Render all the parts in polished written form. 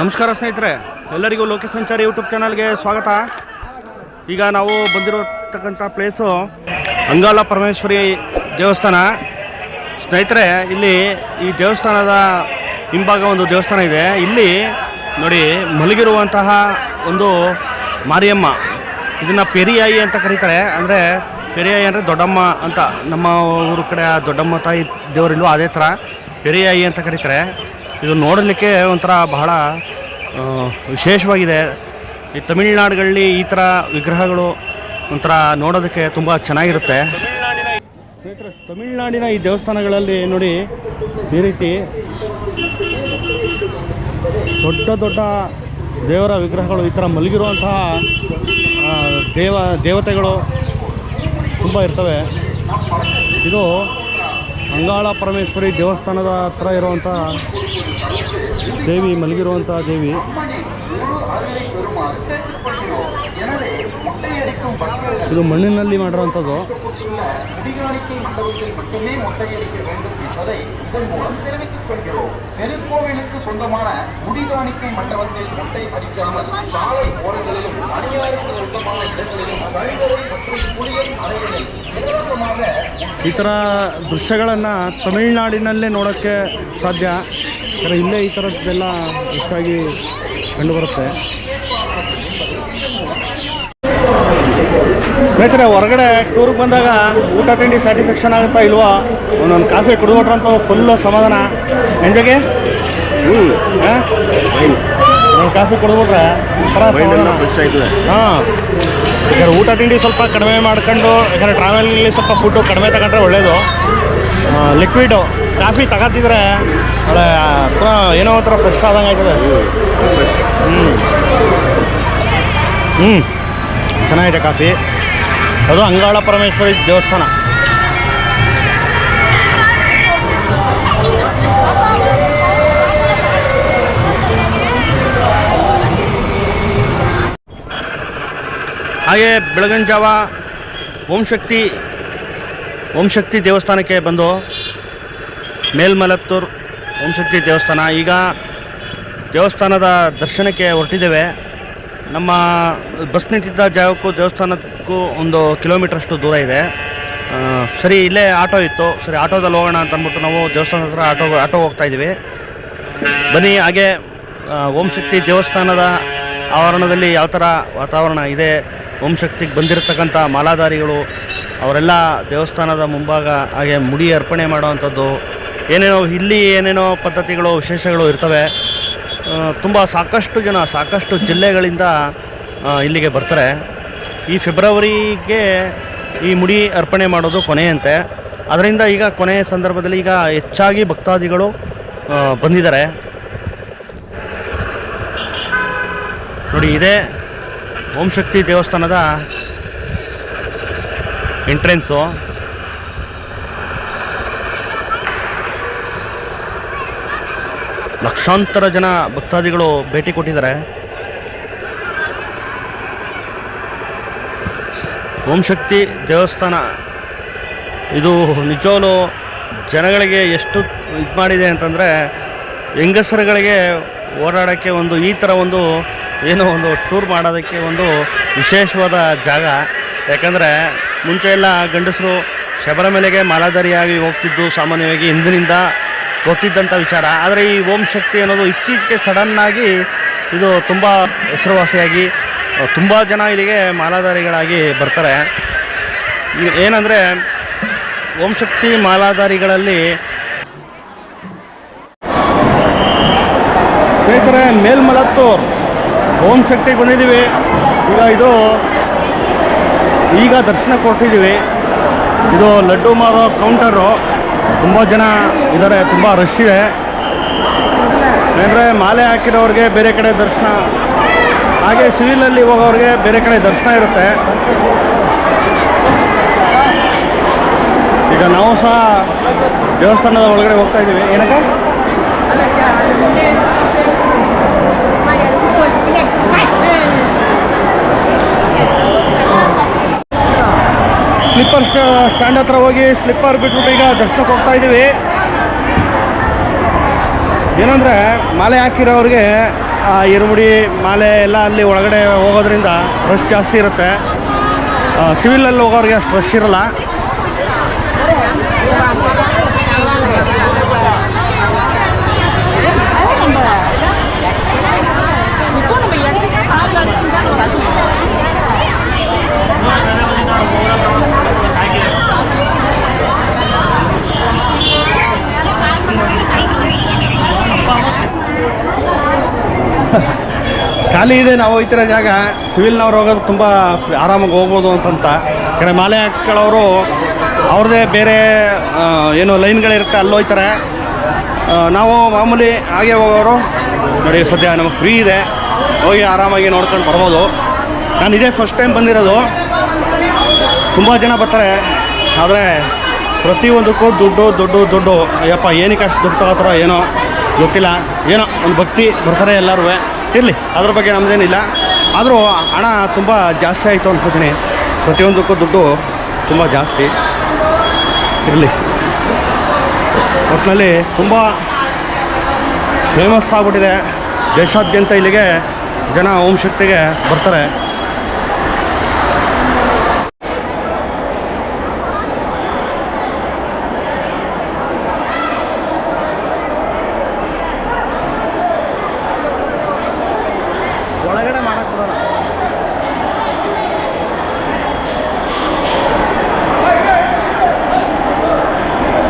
ನಮಸ್ಕಾರ ಸ್ನೇಹಿತರೆ, ಎಲ್ಲರಿಗೂ ಲೋಕಿ ಸಂಚಾರಿ ಯೂಟ್ಯೂಬ್ ಚಾನಲ್ಗೆ ಸ್ವಾಗತ. ಈಗ ನಾವು ಬಂದಿರತಕ್ಕಂಥ ಪ್ಲೇಸು ಅಂಗಾಲ ಪರಮೇಶ್ವರಿ ದೇವಸ್ಥಾನ. ಸ್ನೇಹಿತರೆ, ಇಲ್ಲಿ ಈ ದೇವಸ್ಥಾನದ ಹಿಂಭಾಗ ಒಂದು ದೇವಸ್ಥಾನ ಇದೆ. ಇಲ್ಲಿ ನೋಡಿ ಮಲಗಿರುವಂತಹ ಒಂದು ಮಾರಿಯಮ್ಮ, ಇದನ್ನು ಪೆರಿಯಾಯಿ ಅಂತ ಕರೀತಾರೆ. ಅಂದರೆ ಪೆರಿಯಾಯಿ ಅಂದರೆ ದೊಡ್ಡಮ್ಮ ಅಂತ, ನಮ್ಮ ಊರ ಕಡೆ ದೊಡ್ಡಮ್ಮ ತಾಯಿ ದೇವರಿಲ್ವೋ ಅದೇ ಥರ ಪೆರಿಯಾಯಿ ಅಂತ ಕರೀತಾರೆ. ಇದು ನೋಡಲಿಕ್ಕೆ ಒಂಥರ ಬಹಳ ವಿಶೇಷವಾಗಿದೆ. ಈ ತಮಿಳುನಾಡುಗಳಲ್ಲಿ ಈ ಥರ ವಿಗ್ರಹಗಳು ಒಂಥರ ನೋಡೋದಕ್ಕೆ ತುಂಬ ಚೆನ್ನಾಗಿರುತ್ತೆ. ಸ್ನೇಹಿತರೆ, ತಮಿಳುನಾಡಿನ ಈ ದೇವಸ್ಥಾನಗಳಲ್ಲಿ ನೋಡಿ ಈ ರೀತಿ ದೊಡ್ಡ ದೊಡ್ಡ ದೇವರ ವಿಗ್ರಹಗಳು, ಈ ಥರ ಮಲಗಿರುವಂತಹ ದೇವತೆಗಳು ತುಂಬ ಇರ್ತವೆ. ಇದು ಅಂಗಾಳ ಪರಮೇಶ್ವರಿ ದೇವಸ್ಥಾನದ ಹತ್ರ ಇರುವಂಥ ದೇವಿ, ಮಲಗಿರುವಂಥ ದೇವಿ. ಇದು ಮಣ್ಣಿನಲ್ಲಿ ಮಾಡಿರುವಂಥದ್ದು. திருக்கோவிலுக்கு சொந்தமான முடிகாணிக்கை மண்டபத்தில் முட்டை பறிக்காமல் சாலை ஓரங்களிலும் அநியாயத்துக்கு சொந்தமான இடங்களிலும் கழிவறை மற்றும் குளியல் அறைகளில் இலவசமாக ಈ ಥರ ದೃಶ್ಯಗಳನ್ನು ತಮಿಳುನಾಡಿನಲ್ಲೇ ನೋಡೋಕ್ಕೆ ಸಾಧ್ಯ. ಇಲ್ಲೇ ಈ ಥರದ್ದೆಲ್ಲ ಹೆಚ್ಚಾಗಿ ಕಂಡುಬರುತ್ತೆ. ಸ್ನೇಹಿತರೆ, ಹೊರಗಡೆ ಟೂರ್ಗೆ ಬಂದಾಗ ಊಟ ತಿಂಡಿ ಸ್ಯಾಟಿಸ್ಫ್ಯಾಕ್ಷನ್ ಆಗುತ್ತಾ ಇಲ್ವಾ, ಒಂದೊಂದು ಕಾಫಿ ಕುಡಿದ್ಬಿಟ್ರಂತ ಫುಲ್ಲು ಸಮಾಧಾನ. ಎಂಜಗೆ ಒಂದು ಕಾಫಿ ಕುಡಿದ್ಬಿಟ್ರೆ ಒಂಥರ ಸಮಾಧಾನ ಆಯ್ತದೆ. ಹಾಂ, ಯಾಕಂದ್ರೆ ಊಟ ತಿಂಡಿ ಸ್ವಲ್ಪ ಕಡಿಮೆ ಮಾಡ್ಕೊಂಡು, ಯಾಕಂದರೆ ಟ್ರಾವೆಲಲ್ಲಿ ಸ್ವಲ್ಪ ಫುಡ್ಡು ಕಡಿಮೆ ತಗೊಂಡ್ರೆ ಒಳ್ಳೆಯದು. ಲಿಕ್ವಿಡು ಕಾಫಿ ತಗೋತಿದ್ರೆ ಏನೋ ಒಂಥರ ಫ್ರೆಶ್ ಆದಂಗೆ ಆಯ್ತದೆ. ಚೆನ್ನಾಗಿದೆ ಕಾಫಿ. ಅದು ಅಂಗಾಳ ಪರಮೇಶ್ವರಿ ದೇವಸ್ಥಾನ. ಹಾಗೆ ಬೆಳಗಿನ ಜಾವ ಓಂ ಶಕ್ತಿ ದೇವಸ್ಥಾನಕ್ಕೆ ಬಂದು, ಮೇಲ್ಮಲತ್ತೂರು ಓಂ ಶಕ್ತಿ ದೇವಸ್ಥಾನ. ಈಗ ದೇವಸ್ಥಾನದ ದರ್ಶನಕ್ಕೆ ಹೊರಟಿದ್ದೇವೆ. ನಮ್ಮ ಬಸ್ ನಿಂತಿದ್ದ ಜಾಗಕ್ಕೂ ದೇವಸ್ಥಾನಕ್ಕೂ 1 ಕಿಲೋಮೀಟ್ರಷ್ಟು ದೂರ ಇದೆ. ಸರಿ, ಇಲ್ಲೇ ಆಟೋ ಇತ್ತು. ಸರಿ, ಆಟೋದಲ್ಲಿ ಹೋಗೋಣ ಅಂತ ಅಂದ್ಬಿಟ್ಟು ನಾವು ದೇವಸ್ಥಾನದ ಹತ್ರ ಆಟೋ ಹೋಗ್ತಾಯಿದ್ದೀವಿ. ಬನ್ನಿ, ಹಾಗೆ ಓಂ ಶಕ್ತಿ ದೇವಸ್ಥಾನದ ಆವರಣದಲ್ಲಿ ಯಾವ ಥರ ವಾತಾವರಣ ಇದೆ, ಓಂ ಶಕ್ತಿಗೆ ಬಂದಿರತಕ್ಕಂಥ ಮಾಲಾಧಾರಿಗಳು ಅವರೆಲ್ಲ ದೇವಸ್ಥಾನದ ಮುಂಭಾಗ ಹಾಗೆ ಮುಡಿ ಅರ್ಪಣೆ ಮಾಡುವಂಥದ್ದು, ಇಲ್ಲಿ ಏನೇನೋ ಪದ್ಧತಿಗಳು ವಿಶೇಷಗಳು ಇರ್ತವೆ. ತುಂಬ ಸಾಕಷ್ಟು ಜಿಲ್ಲೆಗಳಿಂದ ಇಲ್ಲಿಗೆ ಬರ್ತಾರೆ. ಈ ಫೆಬ್ರವರಿಗೆ ಈ ಮುಡಿ ಅರ್ಪಣೆ ಮಾಡೋದು ಕೊನೆಯಂತೆ. ಅದರಿಂದ ಈಗ ಕೊನೆಯ ಸಂದರ್ಭದಲ್ಲಿ ಈಗ ಹೆಚ್ಚಾಗಿ ಭಕ್ತಾದಿಗಳು ಬಂದಿದ್ದಾರೆ. ನೋಡಿ, ಇದೇ ಓಂ ಶಕ್ತಿ ದೇವಸ್ಥಾನದ ಎಂಟ್ರೆನ್ಸು. ಲಕ್ಷಾಂತರ ಜನ ಭಕ್ತಾದಿಗಳು ಭೇಟಿ ಕೊಟ್ಟಿದ್ದಾರೆ. ಓಂ ಶಕ್ತಿ ದೇವಸ್ಥಾನ ಇದು ನಿಜವಾಗ್ಲೂ ಜನಗಳಿಗೆ ಎಷ್ಟು ಇದು ಮಾಡಿದೆ ಅಂತಂದರೆ, ಹೆಂಗಸರುಗಳಿಗೆ ಓಡಾಡೋಕ್ಕೆ ಈ ಥರ ಒಂದು ಟೂರ್ ಮಾಡೋದಕ್ಕೆ ಒಂದು ವಿಶೇಷವಾದ ಜಾಗ. ಯಾಕಂದರೆ ಮುಂಚೆ ಎಲ್ಲ ಗಂಡಸರು ಶಬರಿಮಲೆಗೆ ಮಾಲಾಧಾರಿಯಾಗಿ ಹೋಗ್ತಿದ್ದು ಸಾಮಾನ್ಯವಾಗಿ ಹಿಂದಿನಿಂದ ಗೊತ್ತಿದ್ದಂಥ ವಿಚಾರ. ಆದರೆ ಈ ಓಂ ಶಕ್ತಿ ಅನ್ನೋದು ಇತ್ತೀಚೆಗೆ ಸಡನ್ನಾಗಿ ಇದು ತುಂಬ ಹೆಸರುವಾಸಿಯಾಗಿ ತುಂಬ ಜನ ಇಲ್ಲಿಗೆ ಮಾಲಾಧಾರಿಗಳಾಗಿ ಬರ್ತಾರೆ. ಏನಂದರೆ ಓಂ ಶಕ್ತಿ ಮಾಲಾಧಾರಿಗಳಲ್ಲಿ ಸ್ನೇಹಿತರೆ, ಮೇಲ್ಮಲತ್ತೂರು ಓಂ ಶಕ್ತಿಗೆ ಬಂದಿದ್ದೀವಿ. ಈಗ ದರ್ಶನ ಕೊಟ್ಟಿದ್ದೀವಿ. ಇದು ಲಡ್ಡು ಮಾರೋ ಕೌಂಟರು. ತುಂಬ ಜನ ಇದ್ದಾರೆ, ತುಂಬ ರಶ್ ಇದೆ. ಅಂದರೆ ಮಾಲೆ ಹಾಕಿರೋರಿಗೆ ಬೇರೆ ಕಡೆ ದರ್ಶನ, ಹಾಗೆ ಸಿವಿಲಲ್ಲಿ ಹೋಗೋರಿಗೆ ಬೇರೆ ಕಡೆ ದರ್ಶನ ಇರುತ್ತೆ. ಈಗ ನಾವು ಸಹ ದೇವಸ್ಥಾನದ ಒಳಗಡೆ ಹೋಗ್ತಾ ಇದ್ದೀವಿ. ಏನಕ್ಕೆ ಸ್ಲಿಪ್ಪರ್ ಸ್ಟ್ಯಾಂಡ್ ಹತ್ರ ಹೋಗಿ ಸ್ಲಿಪ್ಪರ್ ಬಿಟ್ಬಿಟ್ಟು ಈಗ ದರ್ಶನಕ್ಕೆ ಹೋಗ್ತಾ ಇದ್ದೀವಿ. ಏನಂದರೆ ಮಾಲೆ ಹಾಕಿರೋರಿಗೆ ಇರುಮುಡಿ ಮಾಲೆ ಎಲ್ಲ ಅಲ್ಲಿ ಒಳಗಡೆ ಹೋಗೋದ್ರಿಂದ ರಶ್ ಜಾಸ್ತಿ ಇರುತ್ತೆ. ಸಿವಿಲಲ್ಲಿ ಹೋಗೋರಿಗೆ ಅಷ್ಟು ರಶ್ ಇರಲ್ಲ. ಖಾಲಿ ಇದೆ ನಾವು ಹೋಗ್ತಿರೋ ಜಾಗ. ಸಿವಿಲ್ನವ್ರು ಹೋಗೋದು ತುಂಬ ಆರಾಮಾಗಿ ಹೋಗ್ಬೋದು ಅಂತಂತ. ಯಾಕಂದರೆ ಮಾಲೆ ಹಾಕ್ಸ್ಕೊಳ್ಳೋರು ಅವ್ರದ್ದೇ ಬೇರೆ ಏನು ಲೈನ್ಗಳಿರುತ್ತೆ, ಅಲ್ಲಿ ಹೋಗ್ತಾರೆ. ನಾವು ಮಾಮೂಲಿ ಹಾಗೆ ಹೋಗೋರು ನೋಡಿ. ಸದ್ಯ ನಮಗೆ ಫ್ರೀ ಇದೆ, ಹೋಗಿ ಆರಾಮಾಗಿ ನೋಡ್ಕೊಂಡು ಬರ್ಬೋದು. ನಾನು ಇದೇ ಫಸ್ಟ್ ಟೈಮ್ ಬಂದಿರೋದು. ತುಂಬ ಜನ ಬರ್ತಾರೆ, ಆದರೆ ಪ್ರತಿಯೊಂದಕ್ಕೂ ದುಡ್ಡು. ಅಯ್ಯಪ್ಪ ಏನಕ್ಕೆ ಅಷ್ಟು ದುಡ್ಡು ತಗೋತಾರೋ ಏನೋ ಗೊತ್ತಿಲ್ಲ. ಏನೋ ಒಂದು ಭಕ್ತಿ ಬರ್ತಾರೆ ಎಲ್ಲರೂ. ಇರಲಿ, ಅದ್ರ ಬಗ್ಗೆ ನಮ್ಮದೇನಿಲ್ಲ. ಆದರೂ ಹಣ ತುಂಬ ಜಾಸ್ತಿ ಆಯಿತು ಅನ್ಕೋತೀನಿ. ಪ್ರತಿಯೊಂದಕ್ಕೂ ದುಡ್ಡು ತುಂಬ ಜಾಸ್ತಿ. ಇರಲಿ, ಒಟ್ಟಿನಲ್ಲಿ ತುಂಬ ಫೇಮಸ್ ಆಗಿಬಿಟ್ಟಿದೆ. ದೇಶಾದ್ಯಂತ ಇಲ್ಲಿಗೆ ಜನ ಓಂ ಶಕ್ತಿಗೆ ಬರ್ತಾರೆ. ಒಳಗಡೆ ಮಾಡಕ್ಕೆ ಬರೋಲ್ಲ.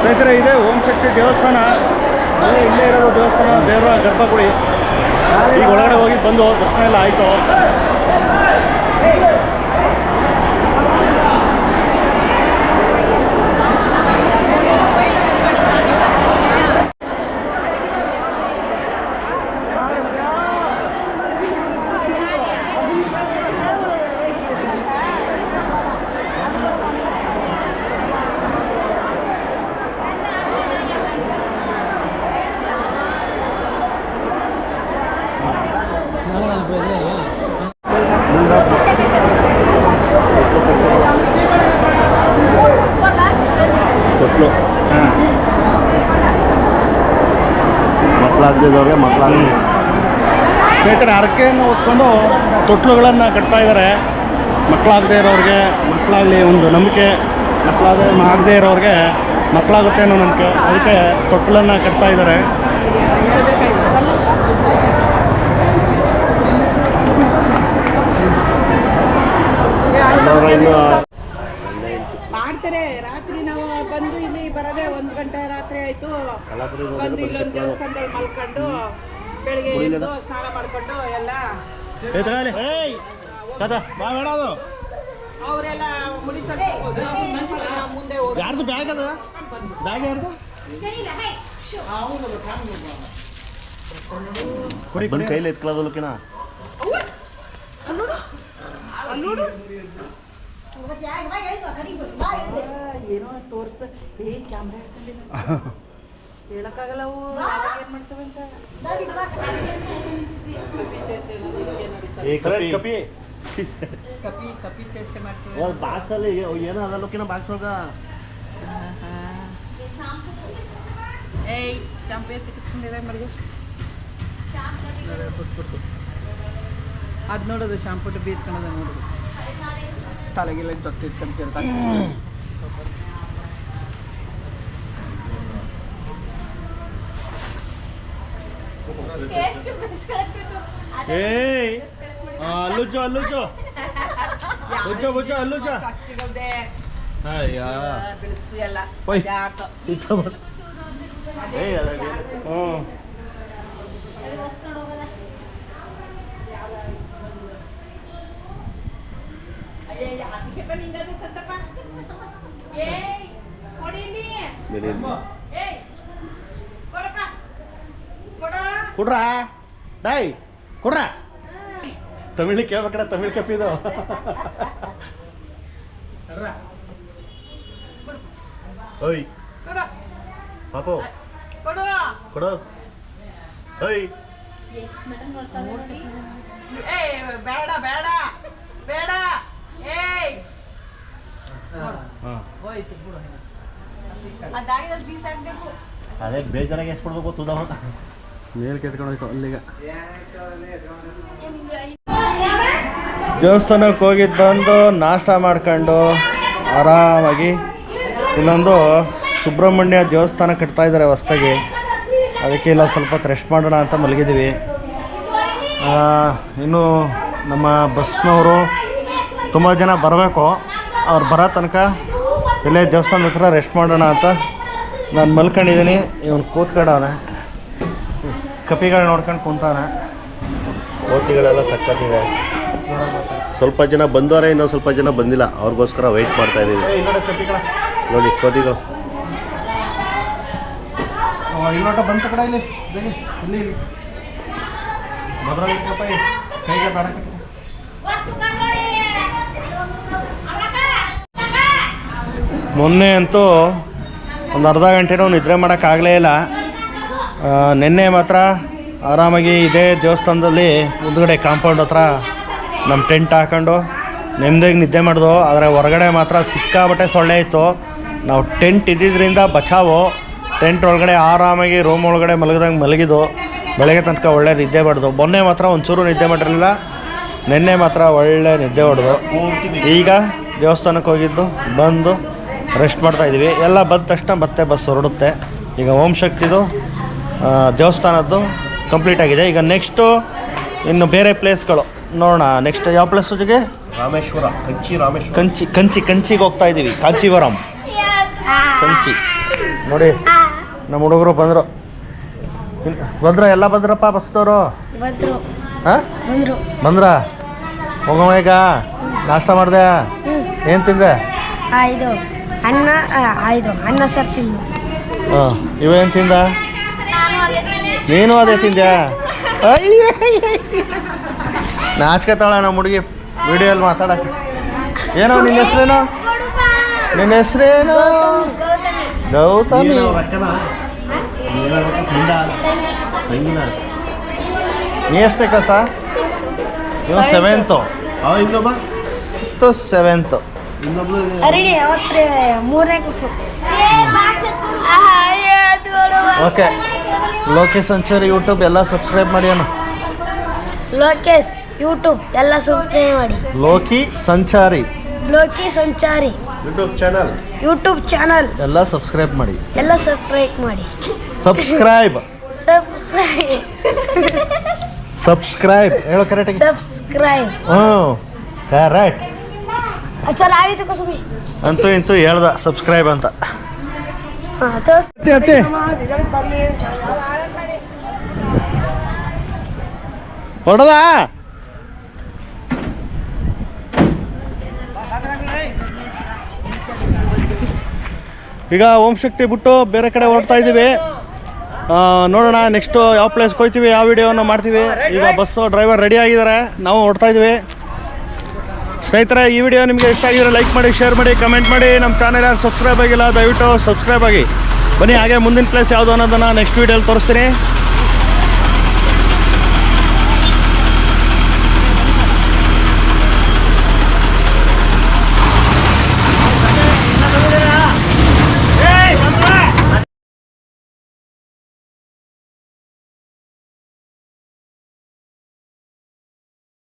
ಸ್ನೇಹಿತರೆ, ಇದೆ ಓಂ ಶಕ್ತಿ ದೇವಸ್ಥಾನ. ಇಲ್ಲೇ ಇರೋದು ದೇವಸ್ಥಾನ, ದೇವರ ಗರ್ಭಗುಡಿ. ಈಗ ಒಳಗಡೆ ಹೋಗಿ ಬಂದು ದರ್ಶನ ಎಲ್ಲ ಆಯಿತು. ತೊಟ್ಲು ಮಕ್ಕಳಾಗದಿದ್ದವ್ರಿಗೆ ಮಕ್ಕಳಾಗಲಿ. ಸ್ನೇಹಿತರೆ, ಹರಕೆಯನ್ನು ಹೊತ್ಕೊಂಡು ತೊಟ್ಲುಗಳನ್ನು ಕಟ್ತಾ ಇದ್ದಾರೆ. ಮಕ್ಕಳಾಗದೇ ಇರೋರಿಗೆ ಮಕ್ಕಳಾಗಲಿ ಒಂದು ನಂಬಿಕೆ, ಆಗದೇ ಇರೋರಿಗೆ ಮಕ್ಕಳಾಗುತ್ತೆ ಅನ್ನೋ ನಂಬಿಕೆ. ಅದಕ್ಕೆ ತೊಟ್ಲನ್ನು ಕಟ್ತಾ ಇದ್ದಾರೆ. ಮಾಡ್ತಾರೆ. ರಾತ್ರಿ ನಾವು ಬಂದು ಇಲ್ಲಿ ಬರೋದೇ 1 ಗಂಟೆ ರಾತ್ರಿ ಆಯ್ತು. ಬಂದು ಇಲ್ಲೊಂದು ದೇವಸ್ಥಾನದಲ್ಲಿ ಮಲ್ಕೊಂಡು ಬೆಳಿಗ್ಗೆ ಎದ್ದು ಸ್ನಾನ ಮಾಡ್ಕೊಂಡು ಎಲ್ಲ ಅವರೆಲ್ಲ ಮುಡಿಸೋದು ಮುಂದೆ ಹೋಗಿ. ಯಾರ್ದು ಬ್ಯಾಗ್ ಅದು? ಬ್ಯಾಗ್ ಯಾರ್ದು? ಬಂದು ಕೈಲಿ ಎತ್ಕೊಳ್ಳೋದಲ್ಲಕಿನ ಏನೋ ತೋರಿಸ್ತ ಕ್ಯಾಮ್ರಾ ಹೇಳಕ್ಕಾಗಲ್ಲ. ಅವು ಏನ್ ಮಾಡ್ತವೆ ಅಂತ ಕಪಿ ಚೇಷ್ಟೆ ಮಾಡ್ತೀವಿ. ಬಾಕ್ಸಲ್ಲಿ ಏನೋ ಅದಲ್ಲಕಿನ ಬಾಕ್ಸ್ ಹೋಗ. ಏಯ್ ಶಾಂಪು ಎತ್ತಿಕೊಂಡಿದೆ ಮರಿಗೆ. ಅದು ನೋಡೋದು ಶಾಂಪು ಡಬ್ಬಿ ಎತ್ಕೊಳ್ಳೋದು ನೋಡೋದು. ತಲೆಗೆಲ್ಲ ತೊಟ್ಟು ಇಟ್ಕೊಂತಿರ್ತಾರೆ. ಏಯ್ ಅಲ್ಲುಚ್ಚು ಅಲ್ಲುಚ್ಚು ಬುಚ್ಚು ಬುಚ್ಚು ಅಲ್ಲುಚ್ಚು. ಅಯ್ಯ ಬಿಡಿಸ್ತು ಎಲ್ಲ. ಕೊಡ್ರ ಡಾಯ್ ಕೊಡ್ರ. ತಮಿಳ್ ಕೇಳ್ಬೇಕಡ, ತಮಿಳ್ ಕಪ್ಪಿದು. ಓಯ್ ಪಾಪು ಕೊಡು. ಓಯ್ ಬೇಡ ಬೇಡ ಬೇಡ. ಏಯ್ ಅದೇ ಬೇಜಾರಾಗಿ ಎಷ್ಟು ಕೊಡ್ಬೇಕು ತುದವ. ಮೇಲೆ ಕೆತ್ಕೊಂಡು ಹೋಯ್ತು ಅಲ್ಲಿಗೆ. ದೇವಸ್ಥಾನಕ್ಕೆ ಹೋಗಿದ್ದು ಬಂದು ನಾಷ್ಟ ಮಾಡ್ಕೊಂಡು ಆರಾಮಾಗಿ ಇಲ್ಲೊಂದು ಸುಬ್ರಹ್ಮಣ್ಯ ದೇವಸ್ಥಾನ ಕಟ್ತಾ ಇದ್ದಾರೆ ಹೊಸ್ದಾಗಿ, ಅದಕ್ಕೆ ಇಲ್ಲ ಸ್ವಲ್ಪ ಹೊತ್ತು ರೆಸ್ಟ್ ಮಾಡೋಣ ಅಂತ ಮಲಗಿದ್ದೀವಿ. ಇನ್ನು ನಮ್ಮ ಬಸ್ನವರು ತುಂಬ ಜನ ಬರಬೇಕು, ಅವ್ರು ಬರೋ ತನಕ ಇಲ್ಲೇ ದೇವಸ್ಥಾನದ ಹತ್ರ ರೆಸ್ಟ್ ಮಾಡೋಣ ಅಂತ ನಾನು ಮಲ್ಕೊಂಡಿದ್ದೀನಿ. ಇವನು ಕೂತ್ಕೊಂಡವನೆ, ಕಪಿಗಳು ನೋಡ್ಕೊಂಡು ಕುಂತಾನೆ. ಕೋತಿಗಳೆಲ್ಲ ಸಕ್ಕತ್ತಿದೆ. ಸ್ವಲ್ಪ ಜನ ಬಂದವರೇ, ಇನ್ನೂ ಸ್ವಲ್ಪ ಜನ ಬಂದಿಲ್ಲ, ಅವ್ರಿಗೋಸ್ಕರ ವೆಯ್ಟ್ ಮಾಡ್ತಾ ಇದ್ದೀವಿ. ನೋಡಿ ಕೋತಿಗಳು ಇಲ್ಲೋಟ ಬಂತ ಕಡೆ ಇಲ್ಲಿ ಇಲ್ಲಿ ಕೈಗೆ ದಾರ ಕಟ್ಟಿ. ಮೊನ್ನೆ ಅಂತೂ ಒಂದು ಅರ್ಧ ಗಂಟೆನೂ ನಿದ್ರೆ ಮಾಡೋಕ್ಕಾಗಲೇ ಇಲ್ಲ. ನಿನ್ನೆ ಮಾತ್ರ ಆರಾಮಾಗಿ ಇದೇ ದೇವಸ್ಥಾನದಲ್ಲಿ ಮುಂದುಗಡೆ ಕಾಂಪೌಂಡ್ ಹತ್ರ ನಮ್ಮ ಟೆಂಟ್ ಹಾಕೊಂಡು ನೆಮ್ಮದಿಗೆ ನಿದ್ದೆ ಮಾಡಿದ್ವು. ಆದರೆ ಹೊರಗಡೆ ಮಾತ್ರ ಸಿಕ್ಕಾಬಟ್ಟೆ ಸೊಳ್ಳೆ ಇತ್ತು. ನಾವು ಟೆಂಟ್ ಇದ್ದಿದ್ದರಿಂದ ಬಚಾವು, ಟೆಂಟ್ ಒಳಗಡೆ ಆರಾಮಾಗಿ ರೂಮ್ ಒಳಗಡೆ ಮಲಗಿದಂಗೆ ಮಲಗಿದ್ದು, ಬೆಳಗ್ಗೆ ತನಕ ಒಳ್ಳೆ ನಿದ್ದೆ ಮಾಡಿದ್ವು. ಮೊನ್ನೆ ಮಾತ್ರ ಒಂಚೂರು ನಿದ್ದೆ ಮಾಡಿರಲಿಲ್ಲ, ನಿನ್ನೆ ಮಾತ್ರ ಒಳ್ಳೆ ನಿದ್ದೆ ಹೊಡೆದು. ಈಗ ದೇವಸ್ಥಾನಕ್ಕೆ ಹೋಗಿದ್ದು ಬಂದು ರೆಸ್ಟ್ ಮಾಡ್ತಾಯಿದ್ದೀವಿ. ಎಲ್ಲ ಬಂದ ತಕ್ಷಣ ಮತ್ತೆ ಬಸ್ ಹೊರಡುತ್ತೆ. ಈಗ ಓಂ ಶಕ್ತಿದು ದೇವಸ್ಥಾನದ್ದು ಕಂಪ್ಲೀಟ್ ಆಗಿದೆ. ಈಗ ನೆಕ್ಸ್ಟು ಇನ್ನು ಬೇರೆ ಪ್ಲೇಸ್ಗಳು ನೋಡೋಣ. ನೆಕ್ಸ್ಟ್ ಯಾವ ಪ್ಲೇಸ್ ಜೊತೆಗೆ? ರಾಮೇಶ್ವರ, ಕಂಚಿಗೆ ಹೋಗ್ತಾ ಇದ್ದೀವಿ. ಕಾಂಚೀವರಂ, ಕಂಚಿ. ನೋಡಿ ನಮ್ಮ ಹುಡುಗರು ಬಂದ್ರು ಎಲ್ಲ ಬಂದ್ರಪ್ಪ ಬಸ್ದವರು. ಹಾಂ ಬಂದ್ರ ಹೋಗೋಣ. ಈಗ ನಾಷ್ಟ ಮಾಡಿದೆ, ಏನು ತಿಂದೆ? ಅನ್ನ ಸಾರು ತಿಂದು. ಹಾಂ, ಇವೇನು ತಿಂದ? ನೀನು ಅದೇ ತಿಂದ್ಯಾ? ನಾಚ್ಕತಾಳ ನಮ್ಮ ಹುಡುಗಿ ವಿಡಿಯೋಲ್ಲಿ ಮಾತಾಡಕ್ಕೆ. ಏನೋ ನಿನ್ನ ಹೆಸ್ರೇನು? ಗೌತಮಿ. ನೀ ಎಷ್ಟೇ ಕಸ? ನೀವು 7th. ಇನ್ನೊಬ್ಬ 7th. ಓಕೆ. ಲೋಕೇಶ್ ಸಂಚಾರಿ ಯೂಟ್ಯೂಬ್ ಎಲ್ಲ ಸಬ್ಸ್ಕ್ರೈಬ್ ಮಾಡಿ ಅಣ್ಣ. ಲೋಕೇಶ್ ಯೂಟ್ಯೂಬ್ ಎಲ್ಲ ಸಬ್ಸ್ಕ್ರೈಬ್ ಮಾಡಿ. ಲೋಕಿ ಸಂಚಾರಿ ಯೂಟ್ಯೂಬ್ ಚಾನಲ್ ಎಲ್ಲ ಸಬ್ಸ್ಕ್ರೈಬ್ ಮಾಡಿ. ಸಬ್ಸ್ಕ್ರೈಬ್ ಹೇಳೋ ಕರೆಕ್ಟ್. ಸಬ್ಸ್ಕ್ರೈಬ್. ಕರೆಕ್ಟ್. ಅಂತೂ ಇಂತೂ ಹೇಳ್ದ ಸಬ್ಸ್ಕ್ರೈಬ್ ಅಂತ. ಹೊಡೆದ ಈಗ ಓಂ ಶಕ್ತಿ ಬಿಟ್ಟು ಬೇರೆ ಕಡೆ ಹೊರಡ್ತಾ ಇದ್ದೀವಿ. ನೋಡೋಣ ನೆಕ್ಸ್ಟು ಯಾವ ಪ್ಲೇಸ್ಗೆ ಹೋಗ್ತೀವಿ, ಯಾವ ವಿಡಿಯೋನ ಮಾಡ್ತೀವಿ. ಈಗ ಬಸ್ಸು ಡ್ರೈವರ್ ರೆಡಿ ಆಗಿದ್ದಾರೆ, ನಾವು ಹೊರಡ್ತಾ ಇದ್ದೀವಿ. ಸ್ನೇಹಿತರೆ, ಈ ವಿಡಿಯೋ ನಿಮಗೆ ಇಷ್ಟ ಆಗಿದ್ರೆ ಲೈಕ್ ಮಾಡಿ, ಶೇರ್ ಮಾಡಿ, ಕಮೆಂಟ್ ಮಾಡಿ. ನಮ್ಮ ಚಾನಲ್ ಯಾರು ಸಬ್ಸ್ಕ್ರೈಬ್ ಆಗಿಲ್ಲ ದಯವಿಟ್ಟು ಸಬ್ಸ್ಕ್ರೈಬ್ ಆಗಿ. ಬನ್ನಿ ಹಾಗೆ ಮುಂದಿನ ಪ್ಲೇಸ್ ಯಾವುದು ಅನ್ನೋದನ್ನು ನೆಕ್ಸ್ಟ್ ವಿಡಿಯೋಲಿ ತೋರಿಸ್ತೀನಿ.